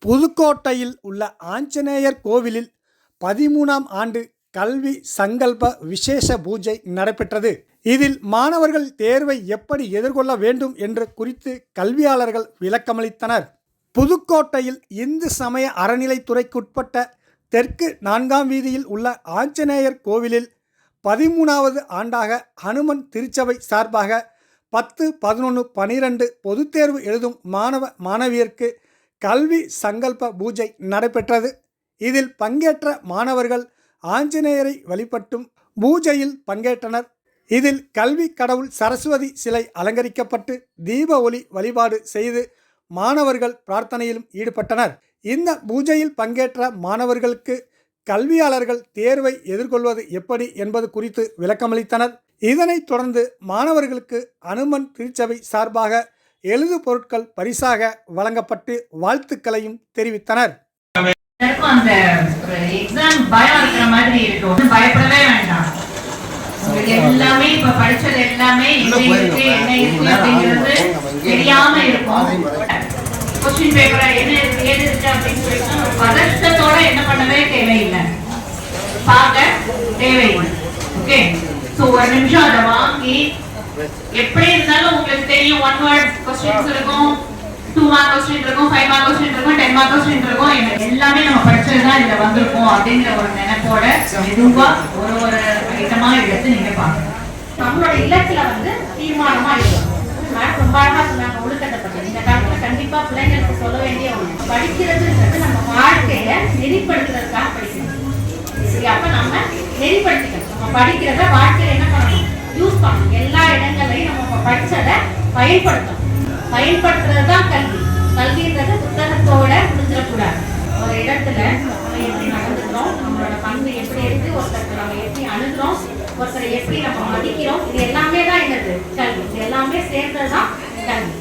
புதுக்கோட்டையில் உள்ள ஆஞ்சநேயர் கோவிலில் 13ஆம் ஆண்டு கல்வி சங்கல்ப விசேஷ பூஜை நடைபெற்றது. இதில் மாணவர்கள் தேர்வை எப்படி எதிர்கொள்ள வேண்டும் என்று குறித்து கல்வியாளர்கள் விளக்கமளித்தனர். புதுக்கோட்டையில் இந்து சமய அறநிலைத்துறைக்குட்பட்ட தெற்கு 4ஆம் வீதியில் உள்ள ஆஞ்சநேயர் கோவிலில் 13வது ஆண்டாக ஹனுமன் திருச்சபை சார்பாக 10, 11, 12 பொதுத்தேர்வு எழுதும் மாணவ மாணவியருக்கு கல்வி சங்கல்ப பூஜை நடைபெற்றது. இதில் பங்கேற்ற மாணவர்கள் ஆஞ்சநேயரை வழிபட்டும் பூஜையில் பங்கேற்றனர். இதில் கல்வி கடவுள் சரஸ்வதி சிலை அலங்கரிக்கப்பட்டு தீப ஒளி வழிபாடு செய்து மாணவர்கள் பிரார்த்தனையிலும் ஈடுபட்டனர். இந்த பூஜையில் பங்கேற்ற மாணவர்களுக்கு கல்வியாளர்கள் தேர்வை எதிர்கொள்வது எப்படி என்பது குறித்து விளக்கமளித்தனர். இதனைத் தொடர்ந்து மாணவர்களுக்கு அனுமன் திருச்சபை சார்பாக எழுது பொருட்கள் பரிசாக வழங்கப்பட்டு வாழ்த்துக்களையும் தெரிவித்தனர். அந்த எக்ஸாம் பயம் இருக்கிற மாதிரி இருக்கும், பயப்படவே வேண்டாம். எல்லாமே இப்ப படிச்சது எல்லாமே என்ன இருக்கு அப்படிங்கிறது தெரியாம இருக்கும். கொஸ்டின் பேப்பரா என்ன இருக்கு ஏது இருக்கு அப்படின்னு சொல்லிட்டு பதட்டத்தோட என்ன பண்ணவே தேவையில்லை, பார்க்க தேவையில்லை. ஓகே, சோ ஒரு நிமிஷம் அதை வாங்கி எப்படி இருந்தாலும் உங்களுக்கு தெரியும் 1 word கொஸ்டின்ஸ் இருக்கும், 2 mark கொஸ்டின் இருக்கும், 5 mark கொஸ்டின் இருக்கும், 10 mark கொஸ்டின் இருக்கும். எல்லாமே நம்ம படிச்சதுதான் இதுல வந்திருக்கும் அப்படிங்கிற ஒரு நினைப்போட மெதுவா ஒரு ஐட்டமா எடுத்து நீங்க பாருங்க. நம்மளோட இலக்குல தீர்மானமா இருக்கும். ரொம்ப அழகா சொன்னாங்க ஒழுக்கத்தை பத்தி. இந்த காலத்துல கண்டிப்பா பிள்ளைங்களுக்கு சொல்ல வேண்டிய ஒண்ணு, படிக்கிறதுன்றது நம்ம வாழ்க்கைய நெறிப்படுத்துறதுக்காக படிக்கணும். சரி, அப்ப நம்ம நெறிப்படுத்திக்கணும். நம்ம படிக்கிறத வாழ்க்கையில என்ன பண்ணணும், யூஸ் பண்ணணும். எல்லா இடங்களையும் நம்ம படிச்சதை பயன்படுத்தணும். பயன்படுத்துறதுதான் கல்வி. கல்வின்றது புத்தகத்தோட முடிஞ்சிடக்கூடாது. ஒரு இடத்துல நம்ம எப்படி நடந்துக்கிறோம், நம்மளோட பண்பு எப்படி இருக்கு, ஒருத்தருக்கு நம்ம எப்படி அணுகிறோம், ஒருத்தரை எப்படி நம்ம மதிக்கிறோம், இது எல்லாமே தான் என்னது கல்வி. இது எல்லாமே சேர்ந்ததுதான் கல்வி.